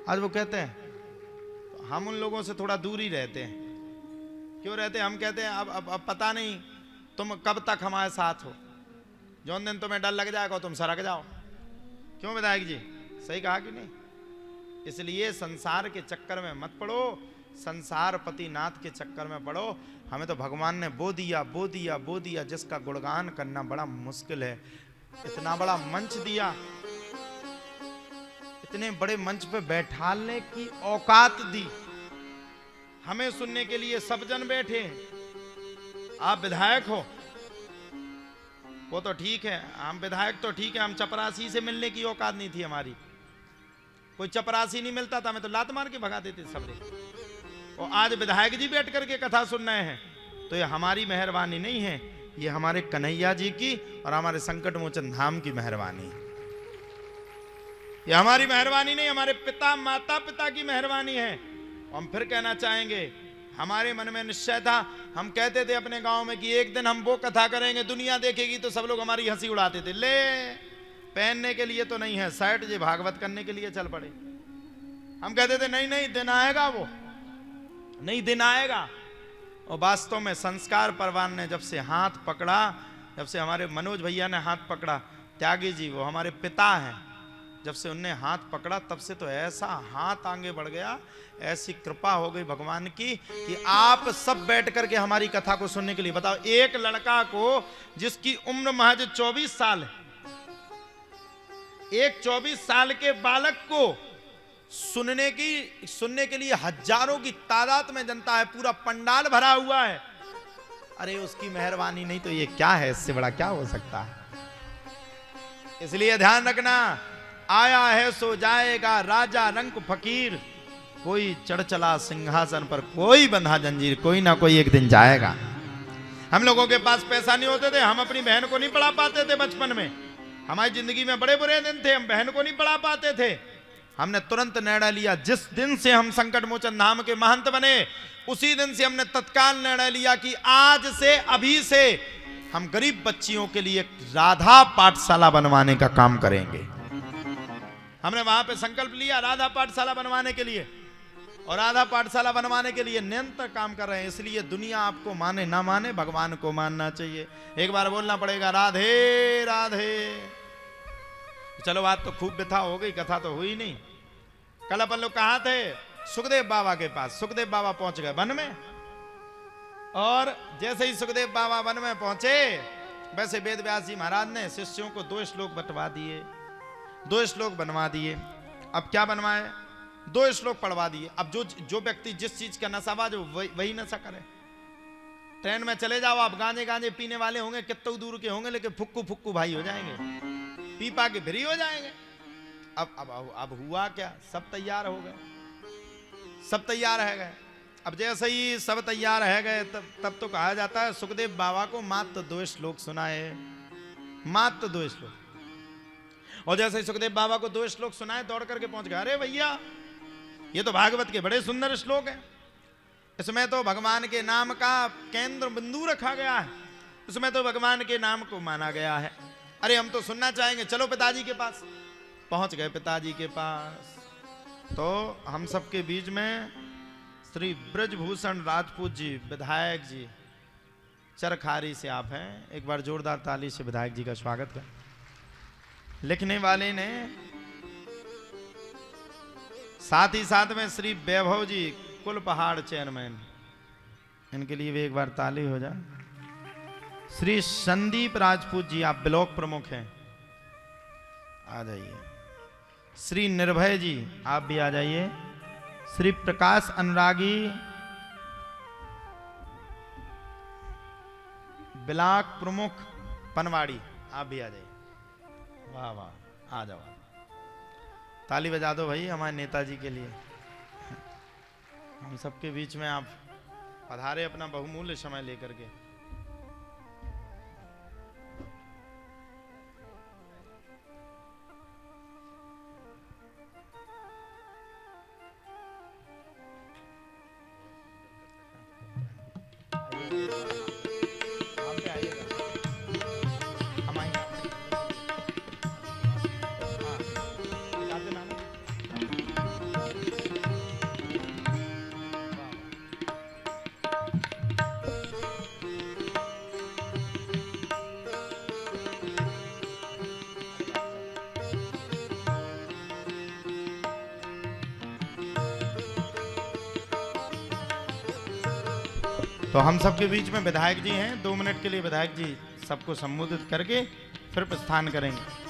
आज वो कहते हैं, तो हम उन लोगों से थोड़ा दूर ही रहते हैं। क्यों रहते हैं? हम कहते हैं अब पता नहीं तुम कब तक हमारे साथ हो, जौन दिन तुम्हें डर लग जाएगा तुम सरक जाओ। क्यों विधायक जी, सही कहा कि नहीं? इसलिए संसार के चक्कर में मत पड़ो, संसार पति नाथ के चक्कर में पड़ो। हमें तो भगवान ने वो दिया वो दिया वो दिया जिसका गुणगान करना बड़ा मुश्किल है। इतना बड़ा मंच दिया, इतने बड़े मंच पे बैठाने की औकात दी, हमें सुनने के लिए सब जन बैठे। आप विधायक हो वो तो ठीक है, हम विधायक तो ठीक है, हम चपरासी से मिलने की औकात नहीं थी हमारी। कोई चपरासी नहीं मिलता था, हमें तो लात मार के भगा देते सबरे। और आज विधायक जी बैठ करके कथा सुन रहे हैं, तो ये हमारी मेहरबानी नहीं है, ये हमारे कन्हैया जी की और हमारे संकट मोचन धाम की मेहरबानी है। ये हमारी मेहरबानी नहीं, हमारे पिता माता पिता की मेहरबानी है। हम फिर कहना चाहेंगे, हमारे मन में निश्चय था, हम कहते थे अपने गांव में कि एक दिन हम वो कथा करेंगे दुनिया देखेगी, तो सब लोग हमारी हंसी उड़ाते थे। ले पहनने के लिए तो नहीं है शर्ट, जी भागवत करने के लिए चल पड़े। हम कहते थे नहीं नहीं दिन आएगा, वो नहीं दिन आएगा। और वास्तव में संस्कार परवान ने जब से हाथ पकड़ा, जब से हमारे मनोज भैया ने हाथ पकड़ा, त्यागी जी वो हमारे पिता हैं, जब से उनने हाथ पकड़ा तब से तो ऐसा हाथ आगे बढ़ गया, ऐसी कृपा हो गई भगवान की कि आप सब बैठ करके हमारी कथा को सुनने के लिए। बताओ, एक लड़का को जिसकी उम्र महज 24 साल है, एक 24 साल के बालक को सुनने के लिए हजारों की तादाद में जनता है, पूरा पंडाल भरा हुआ है। अरे उसकी मेहरबानी नहीं तो ये क्या है, इससे बड़ा क्या हो सकता है? इसलिए ध्यान रखना, आया है सो जाएगा राजा रंक फकीर, कोई चढ़ चला सिंहासन पर, कोई बंधा जंजीर, कोई ना कोई एक दिन जाएगा। हम लोगों के पास पैसा नहीं होते थे, हम अपनी बहन को नहीं पढ़ा पाते थे बचपन में। हमारी जिंदगी में बड़े बुरे दिन थे, हम बहन को नहीं पढ़ा पाते थे। हमने तुरंत निर्णय लिया, जिस दिन से हम संकट मोचन धाम के महंत बने उसी दिन से हमने तत्काल निर्णय लिया कि आज से अभी से हम गरीब बच्चियों के लिए राधा पाठशाला बनवाने का काम करेंगे। हमने वहां पे संकल्प लिया राधा पाठशाला बनवाने के लिए, और राधा पाठशाला बनवाने के लिए निरंतर काम कर रहे हैं। इसलिए दुनिया आपको माने ना माने, भगवान को मानना चाहिए। एक बार बोलना पड़ेगा राधे राधे। चलो बात तो खूब व्यथा हो गई, कथा तो हुई नहीं। कल अपन लोग कहाँ थे? सुखदेव बाबा के पास। सुखदेव बाबा पहुंच गए वन में, और जैसे ही सुखदेव बाबा वन में पहुंचे, वैसे वेद व्यास जी महाराज ने शिष्यों को 2 श्लोक बंटवा दिए, 2 श्लोक बनवा दिए। अब क्या बनवाए? 2 श्लोक पढ़वा दिए। अब जो व्यक्ति जिस चीज का नशाबाज हो वही नशा करे। ट्रेन में चले जाओ आप, गांजे गांजे पीने वाले होंगे, कितने दूर के होंगे, लेकिन फुक्कू फुक्कू भाई हो जाएंगे, पी पा के फ्री हो जाएंगे। अब हुआ क्या? सब तैयार हो गए, सब तैयार है गए। अब जैसे ही सब तैयार है गए, तब तो कहा जाता है सुखदेव बाबा को मात्र 2 श्लोक सुनाए, मात्र 2 श्लोक। और जैसे ही सुखदेव बाबा को 2 श्लोक सुनाए, दौड़ करके पहुंच गए, अरे भैया ये तो भागवत के बड़े सुंदर श्लोक हैं, इसमें तो भगवान के नाम का केंद्र बिंदु रखा गया है, इसमें तो भगवान के नाम को माना गया है। अरे हम तो सुनना चाहेंगे, चलो पिताजी के पास। पहुंच गए पिताजी के पास, तो हम सबके बीच में श्री ब्रजभूषण राजपूत जी, विधायक जी, चरखारी से आप हैं। एक बार जोरदार ताली से विधायक जी का स्वागत करें। लिखने वाले ने, साथ ही साथ में श्री वैभव जी, कुल पहाड़ चेयरमैन, इनके लिए भी एक बार ताली हो जाए। श्री संदीप राजपूत जी, आप ब्लॉक प्रमुख हैं, आ जाइए। श्री निर्भय जी, आप भी आ जाइए। श्री प्रकाश अनुरागी, ब्लॉक प्रमुख पनवाड़ी, आप भी आ जाइए। वाह वाह, आ जाओ, ताली बजा दो भाई हमारे नेताजी के लिए। हम सबके बीच में आप पधारे अपना बहुमूल्य समय लेकर के। तो हम सबके बीच में विधायक जी हैं, 2 मिनट के लिए विधायक जी सबको संबोधित करके फिर प्रस्थान करेंगे।